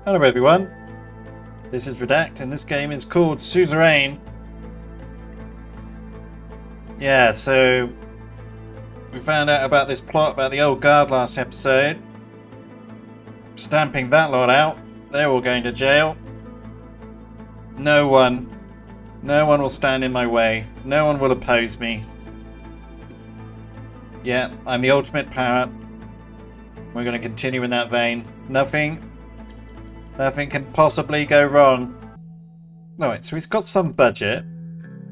Hello everyone, this is Redact and this game is called Suzerain. Yeah, so we found out about this plot about the old guard last episode. Stamping that lot out, they're all going to jail. No one will stand in my way, no one will oppose me. Yeah, I'm the ultimate power. We're going to continue in that vein. Nothing can possibly go wrong. Alright, so he's got some budget.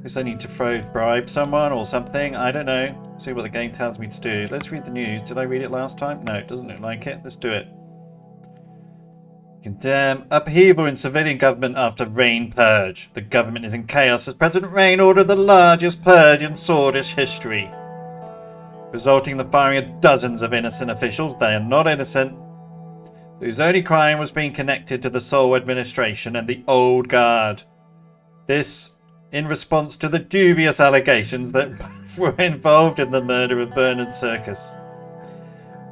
Guess I need to bribe someone or something. I don't know. See what the game tells me to do. Let's read the news. Did I read it last time? No, it doesn't look like it. Let's do it. Condemn upheaval in civilian government after Rain purge. The government is in chaos as President Rain ordered the largest purge in Swordish history, resulting in the firing of dozens of innocent officials. They are not innocent, whose only crime was being connected to the Sol administration and the old guard. This in response to the dubious allegations that were involved in the murder of Bernard Circus.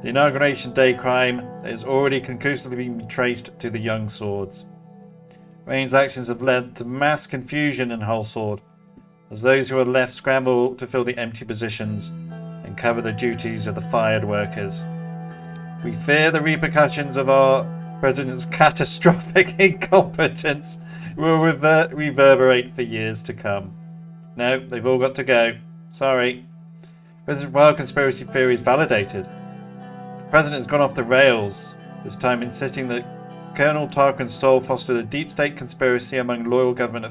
The inauguration day crime has already conclusively been traced to the young swords. Rain's actions have led to mass confusion in Hull Sword, as those who are left scramble to fill the empty positions and cover the duties of the fired workers. We fear the repercussions of our president's catastrophic incompetence will reverberate for years to come. No, they've all got to go. Sorry. President Wild conspiracy theory is validated. The president has gone off the rails, this time insisting that Colonel Tarquin's soul fostered a deep state conspiracy among loyal government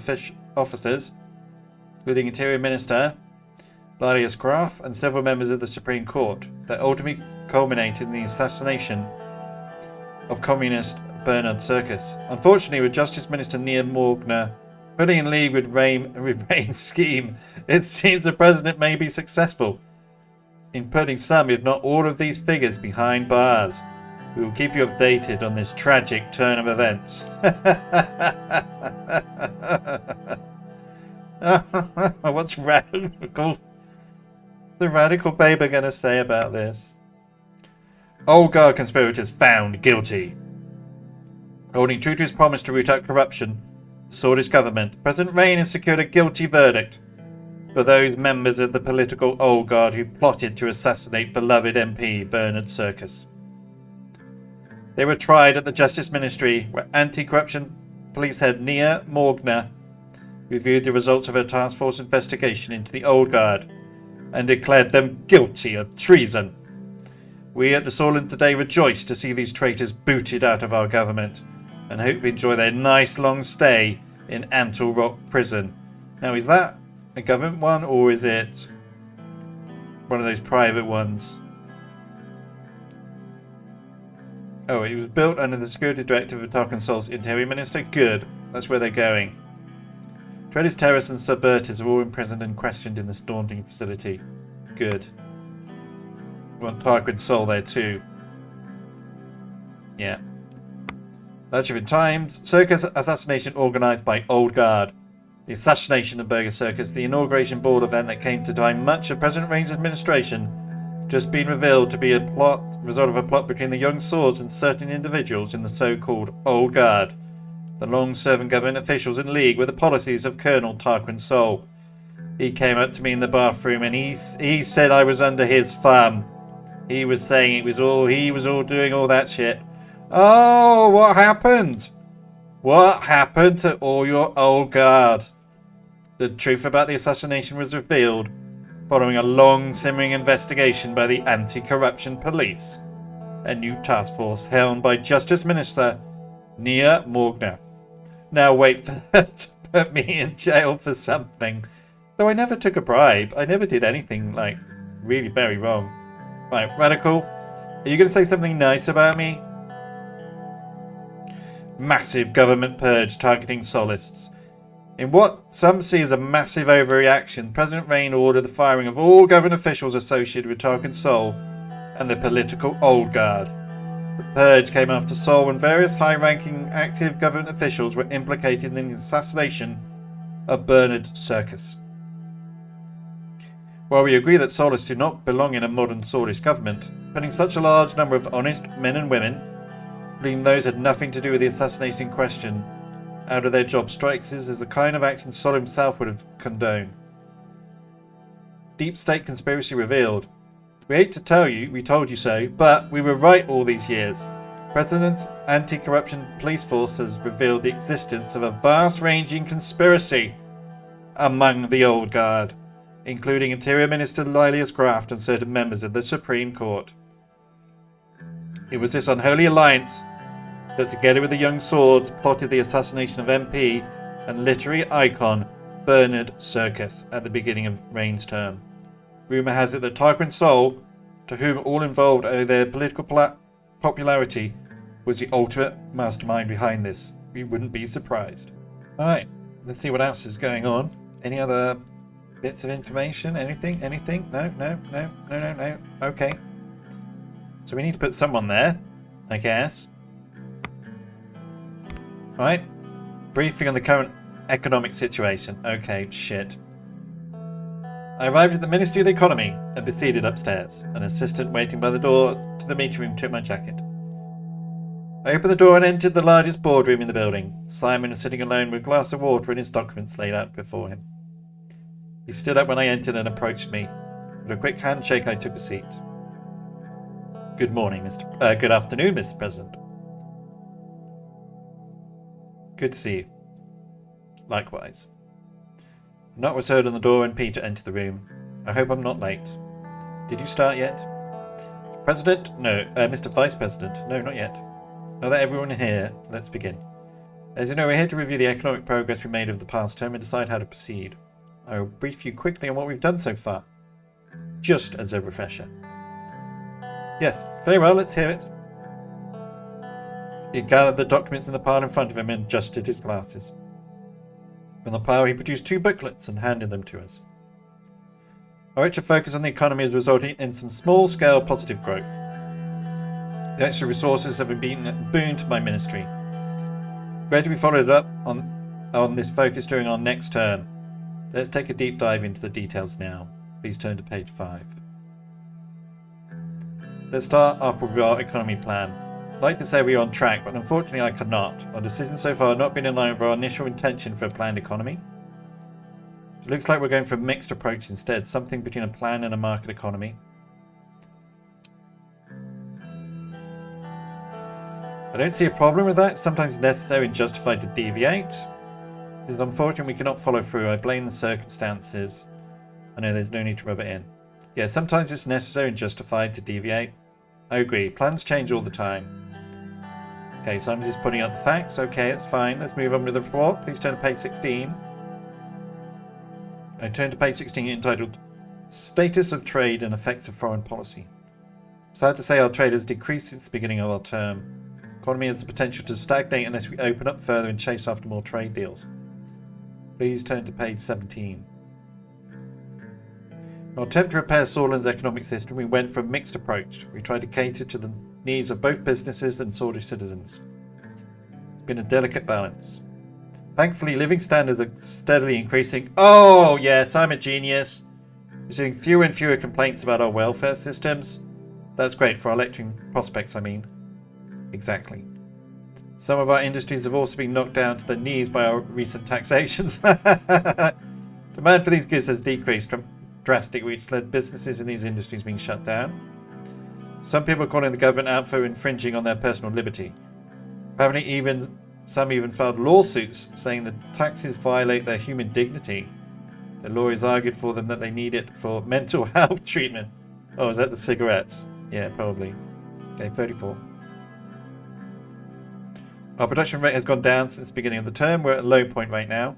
officers, including Interior Minister Larius Graf and several members of the Supreme Court, that ultimately culminated in the assassination of communist Bernard Circus. Unfortunately, with Justice Minister Nia Morgner fully in league with Rain's scheme, it seems the president may be successful in putting some, if not all, of these figures behind bars. We will keep you updated on this tragic turn of events. What's the radical babe going to say about this? Old guard conspirators found guilty. Holding true to his promise to root out corruption, the Swordish government, President Rain has secured a guilty verdict for those members of the political old guard who plotted to assassinate beloved MP Bernard Circus. They were tried at the Justice Ministry, where anti-corruption police head Nia Morgner reviewed the results of her task force investigation into the old guard and declared them guilty of treason. We at the Sordland today rejoice to see these traitors booted out of our government and hope to enjoy their nice long stay in Antle Rock Prison. Now, is that a government one or is it one of those private ones? Oh, it was built under the security directive of Tarquin Sol's Interior Minister? Good. That's where they're going. Tredis terrorists and subverters are all imprisoned and questioned in this daunting facility. Good. We want Tarquin Sol there too. Yeah. Larger Times. Circus assassination organised by Old Guard. The assassination of Burger Circus, the inauguration ball event that came to define much of President Rain's administration, just been revealed to be a result of a plot between the young swords and certain individuals in the so-called Old Guard, the long-serving government officials in league with the policies of Colonel Tarquin Sol. He came up to me in the bathroom and he said I was under his thumb. He was saying he was all doing all that shit. Oh, what happened? What happened to all your old guard? The truth about the assassination was revealed following a long simmering investigation by the anti-corruption police, a new task force helmed by Justice Minister Nia Morgner. Now wait for her to put me in jail for something. Though I never took a bribe. I never did anything, like, really very wrong. Right, Radical, are you going to say something nice about me? Massive government purge targeting solists. In what some see as a massive overreaction, President Rain ordered the firing of all government officials associated with Tarquin Sol and the political old guard. The purge came after Sol and various high-ranking active government officials were implicated in the assassination of Bernard Circus. While we agree that solists do not belong in a modern Swordish government, putting such a large number of honest men and women Leaving those had nothing to do with the assassination in question out of their job strikes us as the kind of action Sol himself would have condoned. Deep state conspiracy revealed. We hate to tell you, we told you so, but we were right all these years. President's anti-corruption police force has revealed the existence of a vast-ranging conspiracy among the old guard, including Interior Minister Lilius Graft and certain members of the Supreme Court. It was this unholy alliance that, together with the young Swords, plotted the assassination of MP and literary icon Bernard Circus at the beginning of Rain's term. Rumour has it that Tarquin Sol, to whom all involved owe their political popularity, was the ultimate mastermind behind this. We wouldn't be surprised. Alright, let's see what else is going on. Any other bits of information? Anything? Anything? No. Okay. So we need to put someone there, I guess. Alright. Briefing on the current economic situation. Okay, shit. I arrived at the Ministry of the Economy and proceeded upstairs. An assistant waiting by the door to the meeting room took my jacket. I opened the door and entered the largest boardroom in the building. Simon was sitting alone with a glass of water and his documents laid out before him. He stood up when I entered and approached me. With a quick handshake, I took a seat. Good morning, good afternoon, Mr. President. Good to see you. Likewise. A knock was heard on the door when Peter entered the room. I hope I'm not late. Did you start yet? President? No. Mr. Vice President? No, not yet. Now that everyone is here, let's begin. As you know, we're here to review the economic progress we made over the past term and decide how to proceed. I will brief you quickly on what we've done so far. Just as a refresher. Yes, very well, let's hear it. He gathered the documents in the pile in front of him and adjusted his glasses. From the pile he produced 2 booklets and handed them to us. Our extra focus on the economy has resulted in some small-scale positive growth. The extra resources have been a boon to my ministry. Great to be followed up on this focus during our next term. Let's take a deep dive into the details now. Please turn to page 5. Let's start off with our economy plan. I'd like to say we are on track, but unfortunately I cannot. Our decisions so far have not been in line with our initial intention for a planned economy. It looks like we're going for a mixed approach instead, something between a plan and a market economy. I don't see a problem with that. It's sometimes necessary and justified to deviate. It is unfortunate we cannot follow through. I blame the circumstances. I know there's no need to rub it in. Yeah, sometimes it's necessary and justified to deviate. I agree. Plans change all the time. Okay, so I'm just putting out the facts. Okay, it's fine. Let's move on with the report. Please turn to page 16. I turn to page 16 entitled Status of Trade and Effects of Foreign Policy. Sad to say our trade has decreased since the beginning of our term. The economy has the potential to stagnate unless we open up further and chase after more trade deals. Please turn to page 17. In our attempt to repair Sordland's economic system, we went for a mixed approach. We tried to cater to the needs of both businesses and Sordish citizens. It's been a delicate balance. Thankfully, living standards are steadily increasing. Oh, yes, I'm a genius. We're seeing fewer and fewer complaints about our welfare systems. That's great for our lecturing prospects, I mean. Exactly. Some of our industries have also been knocked down to their knees by our recent taxations. Demand for these goods has decreased drastically, which led businesses in these industries being shut down. Some people are calling the government out for infringing on their personal liberty. Apparently some even filed lawsuits saying the taxes violate their human dignity. The lawyers argued for them that they need it for mental health treatment. Oh, is that the cigarettes? Yeah, probably. Okay, 34. Our production rate has gone down since the beginning of the term. We're at a low point right now.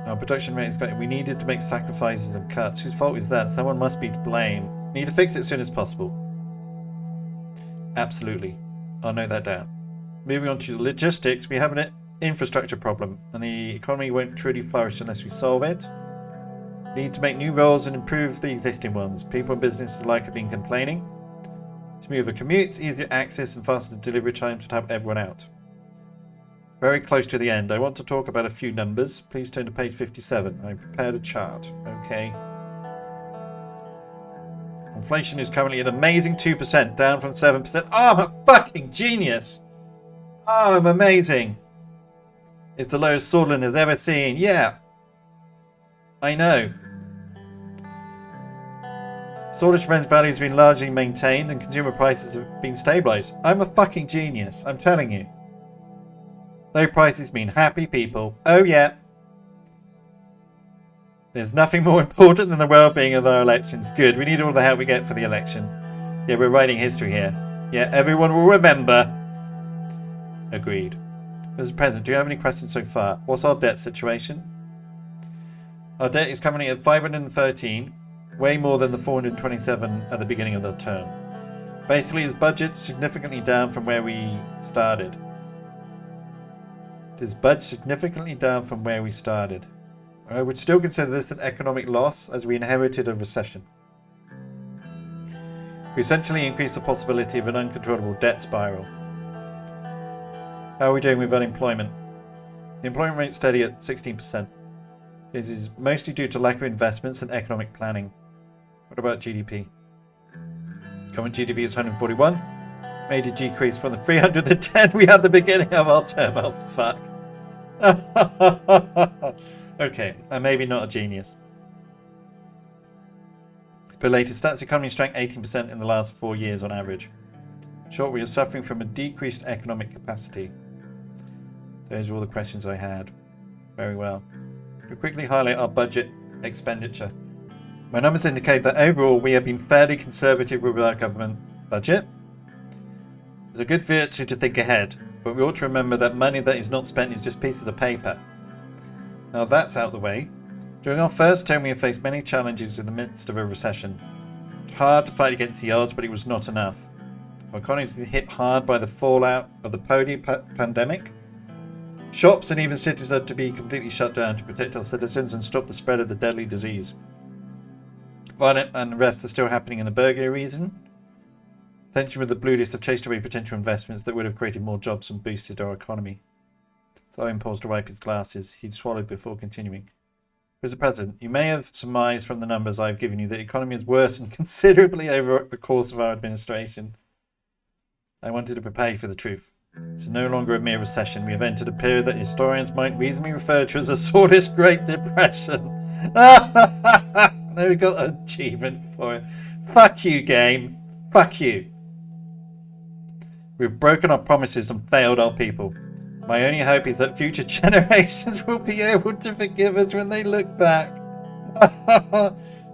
Our production rate is going. We needed to make sacrifices and cuts. Whose fault is that? Someone must be to blame. Need to fix it as soon as possible. Absolutely. I'll note that down. Moving on to logistics, we have an infrastructure problem, and the economy won't truly flourish unless we solve it. Need to make new roles and improve the existing ones. People and businesses alike have been complaining. Smoother commutes, easier access, and faster delivery times would help everyone out. Very close to the end. I want to talk about a few numbers. Please turn to page 57. I prepared a chart. Okay. Inflation is currently an amazing 2%, down from 7%. Oh, I'm a fucking genius! Oh, I'm amazing! It's the lowest Sordland has ever seen. Yeah. I know. Sordland rent value has been largely maintained and consumer prices have been stabilised. I'm a fucking genius, I'm telling you. Low prices mean happy people. Oh yeah. There's nothing more important than the well-being of our elections. Good, we need all the help we get for the election. Yeah, we're writing history here. Yeah, everyone will remember. Agreed. Mr. President, do you have any questions so far? What's our debt situation? Our debt is currently at 513, way more than the 427 at the beginning of the term. Basically, his budget's significantly down from where we started. His budget significantly down from where we started. I would still consider this an economic loss as we inherited a recession. We essentially increased the possibility of an uncontrollable debt spiral. How are we doing with unemployment? The employment rate is steady at 16%. This is mostly due to lack of investments and economic planning. What about GDP? Current GDP is 141. Made a decrease from the 310 we had at the beginning of our term. Oh, fuck. Okay, I'm maybe not a genius. Per latest stats, the economy shrank 18% in the last 4 years on average. In short, we are suffering from a decreased economic capacity. Those are all the questions I had. Very well. We'll quickly highlight our budget expenditure. My numbers indicate that overall we have been fairly conservative with our government budget. It's a good virtue to think ahead, but we ought to remember that money that is not spent is just pieces of paper. Now that's out of the way. During our first term we have faced many challenges in the midst of a recession. It's hard to fight against the odds, but it was not enough. Our economy was hit hard by the fallout of the polio pandemic. Shops and even cities had to be completely shut down to protect our citizens and stop the spread of the deadly disease. Violent unrest are still happening in the Burger region. Tension with the Blue List have chased away potential investments that would have created more jobs and boosted our economy. Owen paused to wipe his glasses. He'd swallowed before continuing. Mr. President, you may have surmised from the numbers I've given you that the economy has worsened considerably over the course of our administration. I wanted to prepare you for the truth. It's no longer a mere recession. We have entered a period that historians might reasonably refer to as a sordid Great Depression. We got an achievement for it. Fuck you, game. Fuck you. We've broken our promises and failed our people. My only hope is that future generations will be able to forgive us when they look back.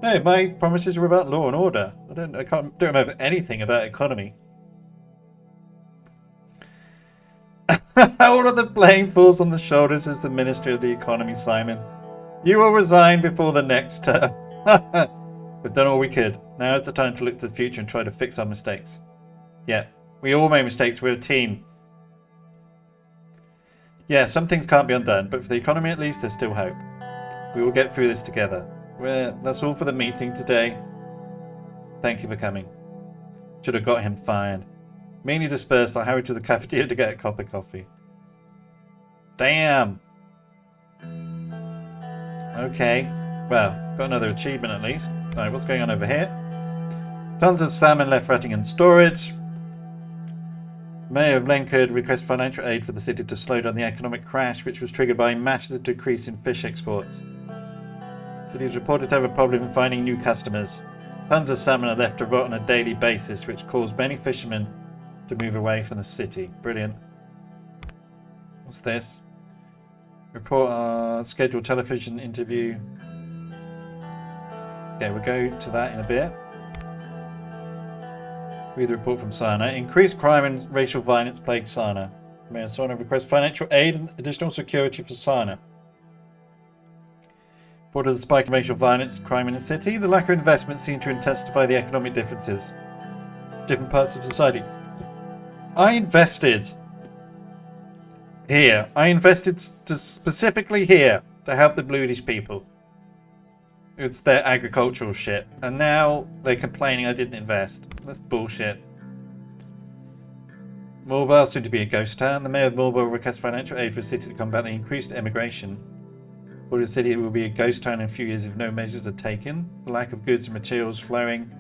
No, my promises were about law and order. I don't remember anything about economy. All of the blame falls on the shoulders of the Minister of the Economy, Simon. You will resign before the next term. We've done all we could. Now is the time to look to the future and try to fix our mistakes. Yeah, we all make mistakes. We're a team. Yeah, some things can't be undone, but for the economy at least, there's still hope. We will get through this together. That's all for the meeting today. Thank you for coming. Should have got him fired. Mainly dispersed, I hurried to the cafeteria to get a cup of coffee. Damn! Okay. Well, got another achievement at least. Alright, what's going on over here? Tons of salmon left rotting in storage. Mayor of Lenkerd requests financial aid for the city to slow down the economic crash, which was triggered by a massive decrease in fish exports. The city is reported to have a problem in finding new customers. Tons of salmon are left to rot on a daily basis, which caused many fishermen to move away from the city. Brilliant. What's this? Report our scheduled television interview. Okay, we'll go to that in a bit. Read the report from Sana. Increased crime and racial violence plague Sana. Mayor Sana requests financial aid and additional security for Sana. Report of the spike in racial violence and crime in the city. The lack of investment seemed to intensify the economic differences. Different parts of society. I invested here. I invested specifically here to help the Bluish people. It's their agricultural shit. And now they're complaining I didn't invest. That's bullshit. Morbale soon to be a ghost town. The mayor of Morbale requests financial aid for the city to combat the increased emigration. For the city, it will be a ghost town in a few years if no measures are taken. The lack of goods and materials flowing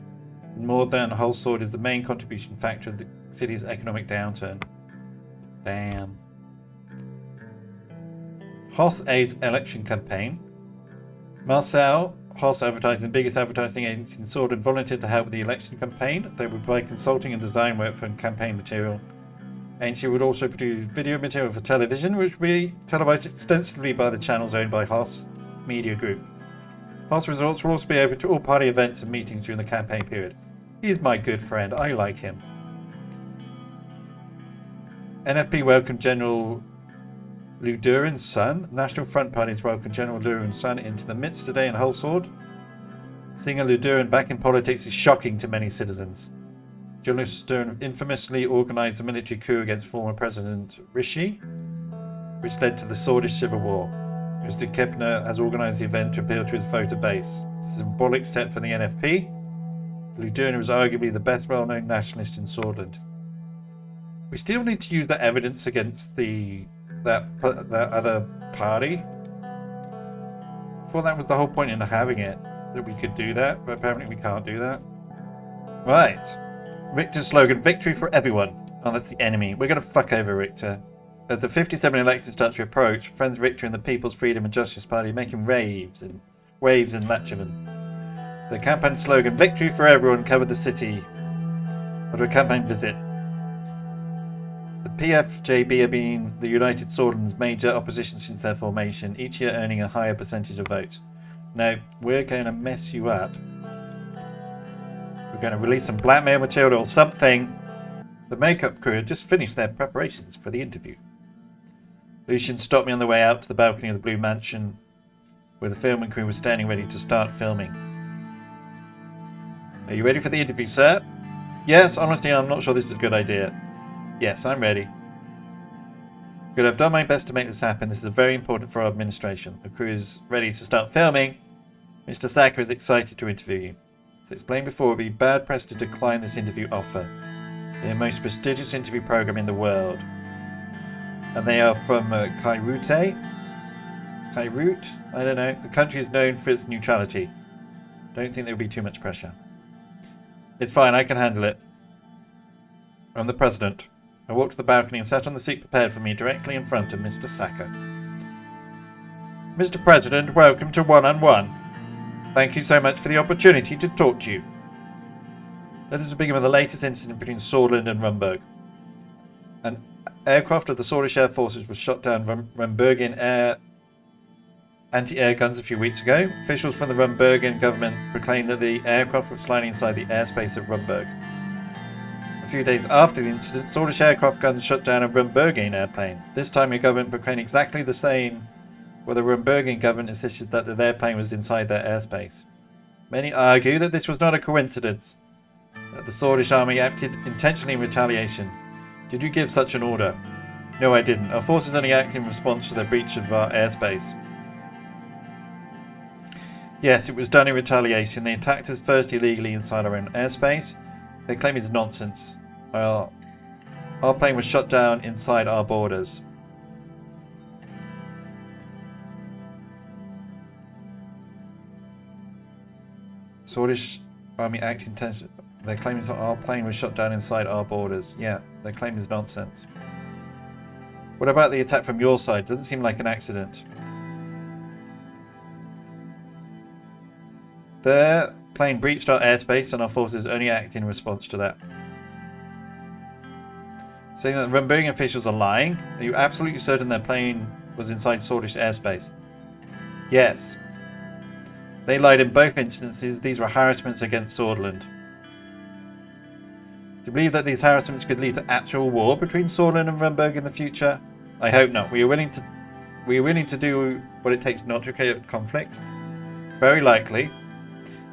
from More than whole sword is the main contribution factor of the city's economic downturn. Damn. Hoss aids election campaign. Marcel, Hoss advertising, the biggest advertising agency in Sordland, volunteered to help with the election campaign. They would provide consulting and design work for campaign material. Agency would also produce video material for television, which would be televised extensively by the channels owned by Hoss Media Group. Hoss results will also be open to all party events and meetings during the campaign period. He's my good friend. I like him. NFP welcomed General Luduran's son. National Front parties welcomed General Luduran's son into the midst today in Whole Sword. Seeing a Luduran back in politics is shocking to many citizens. General Luduran infamously organised a military coup against former President Rishi, which led to the Swordish Civil War. Mr. Kepner has organised the event to appeal to his voter base. It's a symbolic step for the NFP. Luduran was arguably the best well-known nationalist in Sordland. We still need to use that evidence against that other party. I thought that was the whole point in having it, that we could do that, but apparently we can't do that. Right. Richter's slogan, victory for everyone. Oh, that's the enemy. We're going to fuck over Richter. As the 57 election starts to approach, friends Richter and the People's Freedom and Justice Party are making waves in Latchaven. The campaign slogan, victory for everyone, covered the city after a campaign visit. The PFJB have been the United Sordland's major opposition since their formation, each year earning a higher percentage of votes. Now, we're going to mess you up. We're going to release some blackmail material or something. The makeup crew had just finished their preparations for the interview. Lucian stopped me on the way out to the balcony of the Blue Mansion, where the filming crew was standing ready to start filming. Are you ready for the interview, sir? Yes, honestly, I'm not sure this is a good idea. Yes, I'm ready. Good, I've done my best to make this happen. This is very important for our administration. The crew is ready to start filming. Mr. Saka is excited to interview you. As explained before, it would be bad press to decline this interview offer. They're the most prestigious interview program in the world. And they are from Kairut? I don't know. The country is known for its neutrality. Don't think there will be too much pressure. It's fine, I can handle it. I'm the president. I walked to the balcony and sat on the seat prepared for me directly in front of Mr. Saka. Mr. President, welcome to One-on-One. Thank you so much for the opportunity to talk to you. Let us begin with the latest incident between Sordland and Rumburg. An aircraft of the Swordish Air Forces was shot down Rumburgian anti-air guns a few weeks ago. Officials from the Rumburgian government proclaimed that the aircraft was flying inside the airspace of Rumburg. A few days after the incident, Swordish aircraft guns shot down a Rumburgian airplane. This time your government proclaimed exactly the same, where the Rumburgian government insisted that the airplane was inside their airspace. Many argue that this was not a coincidence, that the Swordish army acted intentionally in retaliation. Did you give such an order? No, I didn't. Our forces only acted in response to the breach of our airspace. Yes, it was done in retaliation. They attacked us first illegally inside our own airspace. They claim it's nonsense. Well, our plane was shot down inside our borders. Swordish army acted intentionally. Their claim is that our plane was shot down inside our borders. Yeah, their claim is nonsense. What about the attack from your side? Doesn't seem like an accident. Their plane breached our airspace and our forces only act in response to that. Saying that the Rumburgian officials are lying? Are you absolutely certain their plane was inside Swordish airspace? Yes. They lied in both instances. These were harassments against Sordland. Do you believe that these harassments could lead to actual war between Sordland and Rumburg in the future? I hope not. We are willing to do what it takes not to create conflict. Very likely.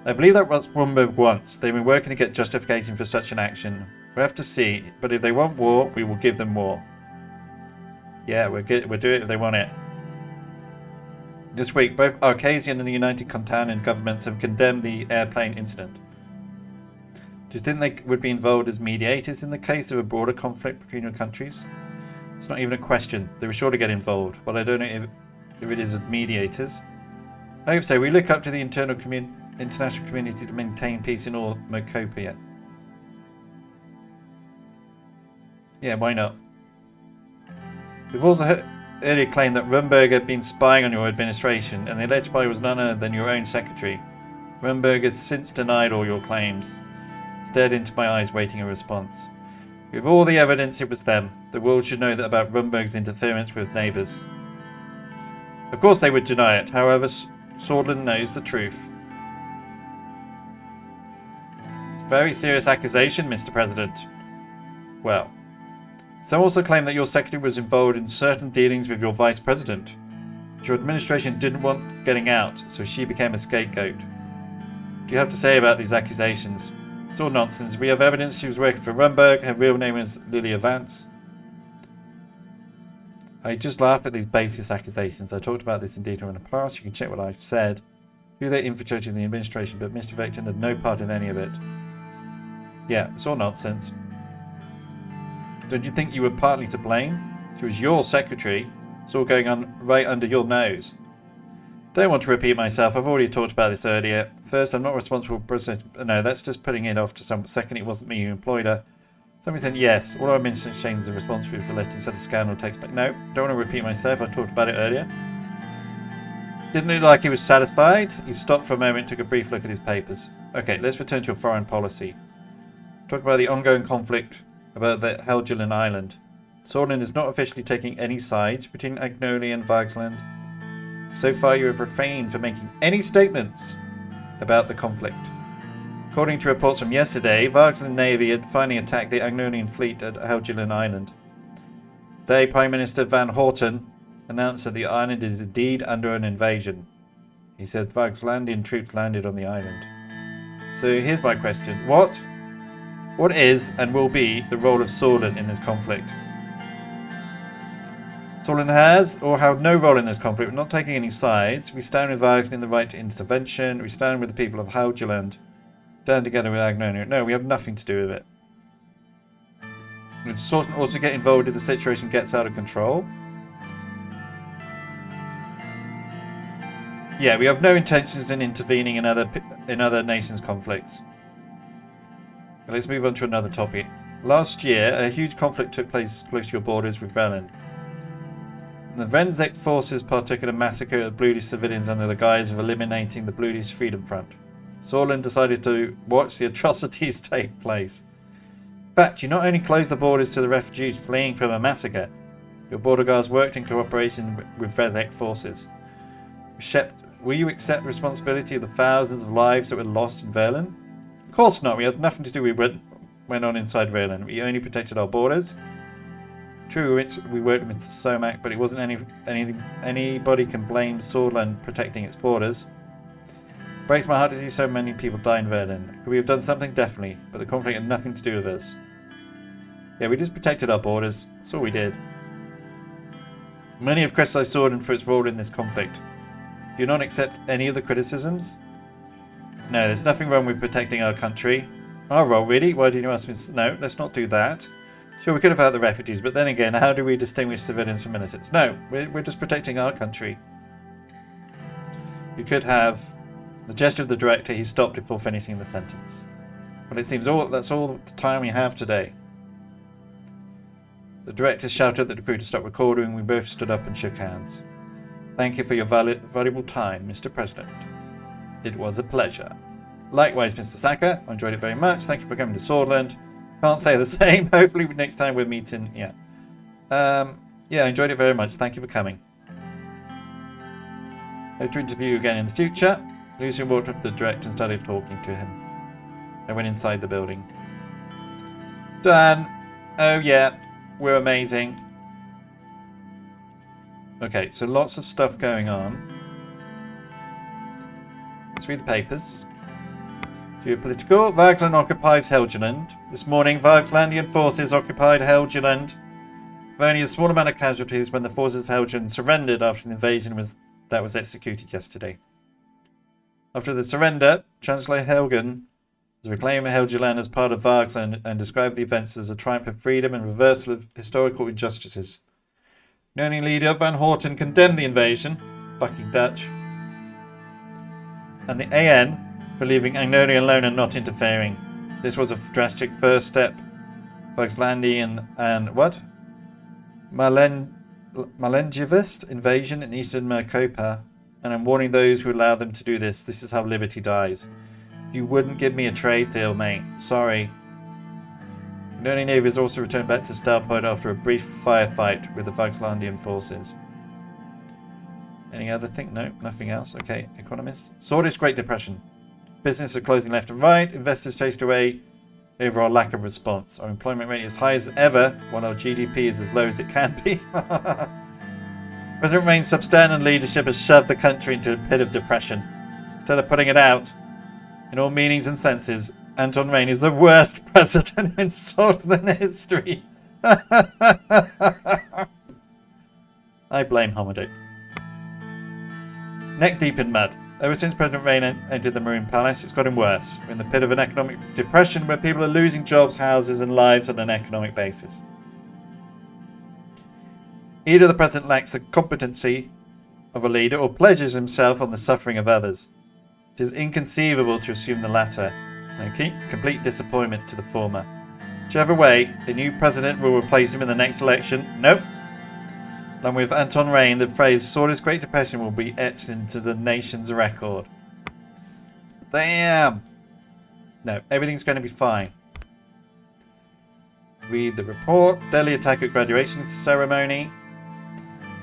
I believe that what Rumburg wants. They've been working to get justification for such an action. We'll have to see, but if they want war, we will give them war. Yeah, we'll do it if they want it. This week, both Arcasian and the United Contanan governments have condemned the airplane incident. Do you think they would be involved as mediators in the case of a broader conflict between your countries? It's not even a question. They were sure to get involved, but I don't know if it is as mediators. I hope so. We look up to the internal international community to maintain peace in all Mokopia. Yeah, why not? We've also earlier claimed that Rumberg had been spying on your administration, and the alleged spy was none other than your own secretary. Rumberg has since denied all your claims. Stared into my eyes, waiting a response. With all the evidence, it was them. The world should know that about Rumberg's interference with neighbours. Of course they would deny it. However, Sordland knows the truth. It's a very serious accusation, Mr. President. Well, some also claim that your secretary was involved in certain dealings with your vice president. Your administration didn't want getting out, so she became a scapegoat. What do you have to say about these accusations? It's all nonsense. We have evidence she was working for Rumberg. Her real name is Lilia Vance. I just laugh at these baseless accusations. I talked about this in detail in the past. You can check what I've said. Who they infiltrated the administration, but Mr. Vector had no part in any of it. Yeah, it's all nonsense. Don't you think you were partly to blame? She was your secretary. It's all going on right under your nose. Don't want to repeat myself. I've already talked about this earlier. First, I'm not responsible for... No, that's just putting it off to some... Second, it wasn't me who employed her. Somebody said, yes, all our administrations are responsible for letting such a scandal take place. No, don't want to repeat myself. I talked about it earlier. Didn't look like he was satisfied. He stopped for a moment, took a brief look at his papers. Okay, let's return to your foreign policy. Talk about the ongoing conflict about the Helgeland Island. Sordland is not officially taking any sides between Agnolia and Vargsland. So far, you have refrained from making any statements about the conflict. According to reports from yesterday, Vargsland Navy had finally attacked the Agnonian fleet at Helgeland Island. Today, Prime Minister Van Horten announced that the island is indeed under an invasion. He said Vargslandian troops landed on the island. So here's my question. What is and will be the role of Sordland in this conflict? Sordland has or have no role in this conflict. We're not taking any sides. We stand with Vargsland in the right to intervention. We stand with the people of Helgeland. Stand together with Agnonia. No, we have nothing to do with it. Would Sordland also get involved if the situation gets out of control? Yeah, we have no intentions in intervening in other nations' conflicts. Let's move on to another topic. Last year, a huge conflict took place close to your borders with Velen. The Renzek forces partook in a massacre of Bludish civilians under the guise of eliminating the Bludish Freedom Front. Sordland decided to watch the atrocities take place. In fact, you not only closed the borders to the refugees fleeing from a massacre, your border guards worked in cooperation with Renzek forces. Will you accept responsibility of the thousands of lives that were lost in Verlin? Of course not. We had nothing to do with what went on inside Verlin. We only protected our borders. True, we worked with Somak, but it wasn't anything anybody can blame Sordland protecting its borders. It breaks my heart to see so many people die in Verlin. Could we have done something? Definitely, but the conflict had nothing to do with us. Yeah, we just protected our borders. That's all we did. Many have criticised Sordland for its role in this conflict. Do you not accept any of the criticisms? No, there's nothing wrong with protecting our country. Our role, really? Why didn't you ask me? No, let's not do that. Sure, we could have had the refugees, but then again, how do we distinguish civilians from militants? No, we're just protecting our country. You could have the gesture of the director. He stopped before finishing the sentence. Well, it seems that's all the time we have today. The director shouted at the crew to stop recording. We both stood up and shook hands. Thank you for your valuable time, Mr. President. It was a pleasure. Likewise, Mr. Saka. I enjoyed it very much. Thank you for coming to Sordland. Can't say the same. Hopefully next time we're meeting. Yeah. Yeah, I enjoyed it very much. Thank you for coming. Hope to interview you again in the future. Lucian walked up to the director and started talking to him. I went inside the building. Done. Oh yeah, we're amazing. Okay, so lots of stuff going on. Let's read the papers. Geopolitical. Vargsland occupies Helgeland. This morning, Vargslandian forces occupied Helgeland with only a small amount of casualties when the forces of Helgeland surrendered after the invasion that was executed yesterday. After the surrender, Chancellor Helgen has reclaimed Helgeland as part of Vargsland and described the events as a triumph of freedom and reversal of historical injustices. The only leader, Van Horten, condemned the invasion. Fucking Dutch. And the AN for leaving Agnolia alone and not interfering. This was a drastic first step. Sordland and what? Malengivist invasion in eastern Mercopa, and I'm warning those who allow them to do this. This is how liberty dies. You wouldn't give me a trade deal, mate. Sorry. The Agnolia Navy has also returned back to Starpoint after a brief firefight with the Vaxlandian forces. Any other thing? No, nothing else. Okay, economists. Swordist Great Depression. Businesses are closing left and right. Investors chased away. Overall lack of response. Our employment rate is high as ever, while our GDP is as low as it can be. President Rain's substandard leadership has shoved the country into a pit of depression. Instead of putting it out, in all meanings and senses, Anton Rain is the worst president in Sordland history. I blame Homodope. Neck deep in mud. Ever since President Rain entered the Marine Palace, it's gotten worse. We're in the pit of an economic depression where people are losing jobs, houses, and lives on an economic basis. Either the President lacks the competency of a leader or pleasures himself on the suffering of others. It is inconceivable to assume the latter, and a complete disappointment to the former. Whichever way, a new president will replace him in the next election. Nope. Along with Anton Rain, the phrase Swordist Great Depression will be etched into the nation's record. Damn! No, everything's going to be fine. Read the report. Deadly attack at graduation ceremony.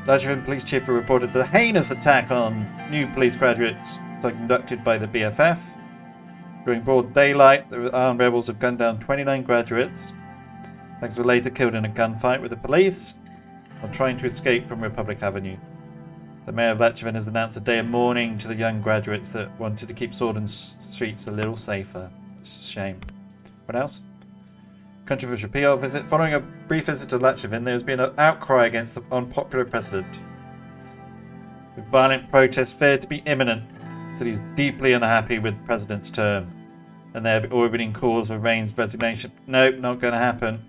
Latchford Police Chief reported the heinous attack on new police graduates conducted by the BFF. During broad daylight, the armed rebels have gunned down 29 graduates. Attacks were later killed in a gunfight with the police while trying to escape from Republic Avenue. The mayor of Latchford has announced a day of mourning to the young graduates that wanted to keep Sordland streets a little safer. It's a shame. What else? Controversial PR visit. Following a brief visit to Latchford, there has been an outcry against the unpopular president, with violent protests feared to be imminent. Said he's deeply unhappy with the president's term, and there have already been calls for Rain's resignation. Nope, not going to happen.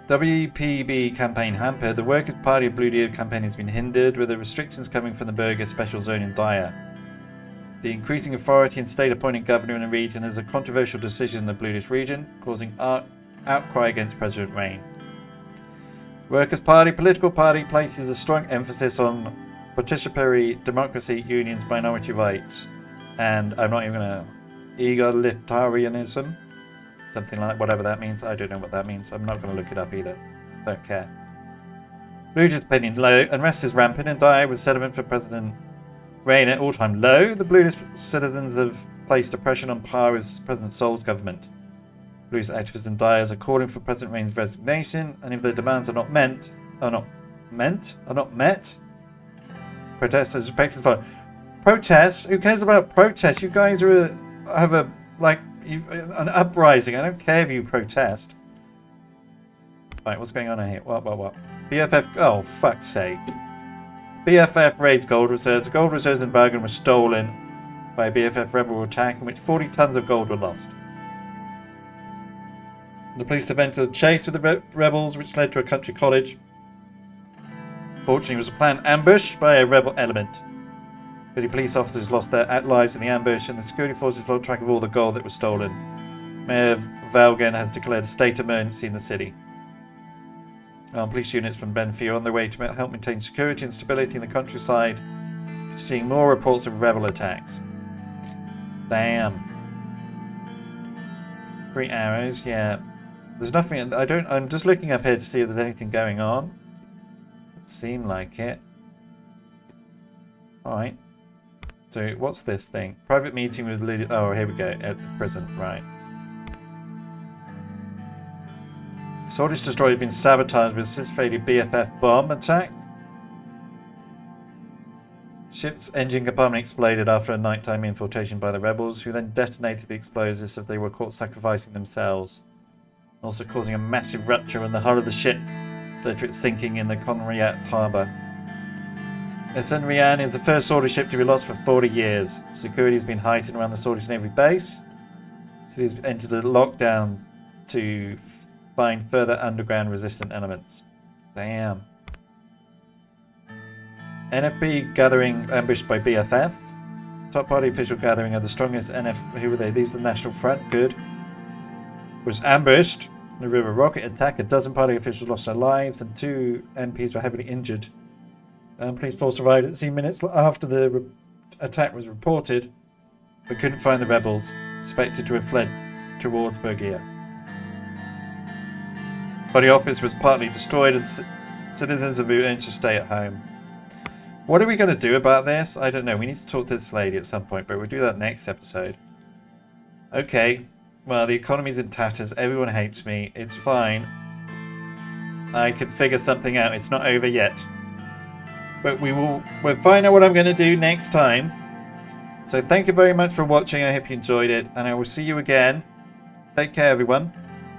WPB campaign hampered. The Workers' Party of Blue Deal campaign has been hindered, with the restrictions coming from the Burger Special Zone in Dyer. The increasing authority and state-appointed governor in the region is a controversial decision in the Bluish region, causing outcry against President Rain. The Workers' Party political party places a strong emphasis on participatory democracy, unions, minority rights, and I'm not even going to egalitarianism, something like whatever that means. I don't know what that means. I'm not going to look it up either. Don't care. Bluish opinion low. Unrest is rampant in Dyer, with sentiment for President Rain at all-time low. The Bluish citizens have placed a pressure on par with President Sol's government. Bluish activists in Dyer are calling for President Rain's resignation, and if their demands are not met, protesters expected to follow. Protests? Who cares about protests? You guys have an uprising. I don't care if you protest. Right, what's going on here? What? BFF. Oh, fuck's sake. BFF raids gold reserves. Gold reserves in Bergen were stolen by a BFF rebel attack in which 40 tons of gold were lost. The police have entered a chase with the rebels, which led to a country college. Fortunately, it was a planned ambush by a rebel element. 50 police officers lost their lives in the ambush, and the security forces lost track of all the gold that was stolen. Mayor Valgen has declared a state of emergency in the city. Police units from Benfield are on their way to help maintain security and stability in the countryside. Seeing more reports of rebel attacks. Damn. 3 arrows, yeah. There's nothing. I'm just looking up here to see if there's anything going on. It seemed like it. Alright. So, what's this thing? Private meeting with Lydia. Oh, here we go. At the prison. Right. Swordist Destroyer has been sabotaged with a suspected BFF bomb attack. Ship's engine compartment exploded after a nighttime infiltration by the rebels, who then detonated the explosives if they were caught sacrificing themselves. Also causing a massive rupture in the hull of the ship, led to it sinking in the Conriat harbour. SN Rian is the first Swordist ship to be lost for 40 years. Security has been heightened around the Swordist Navy base. So he's entered a lockdown to find further underground resistant elements. Damn. NFB gathering ambushed by BFF. Top party official gathering of the strongest NF. Who were they? These are the National Front. Good. Was ambushed. The river rocket attack. A dozen party officials lost their lives and 2 MPs were heavily injured. Police force arrived at the scene minutes after the attack was reported, but couldn't find the rebels, suspected to have fled towards Bergia. Body office was partly destroyed and citizens of Uin should stay at home. What are we going to do about this? I don't know. We need to talk to this lady at some point, but we'll do that next episode. Okay. Well, the economy's in tatters. Everyone hates me. It's fine. I can figure something out. It's not over yet. But we'll find out what I'm going to do next time. So thank you very much for watching. I hope you enjoyed it. And I will see you again. Take care, everyone.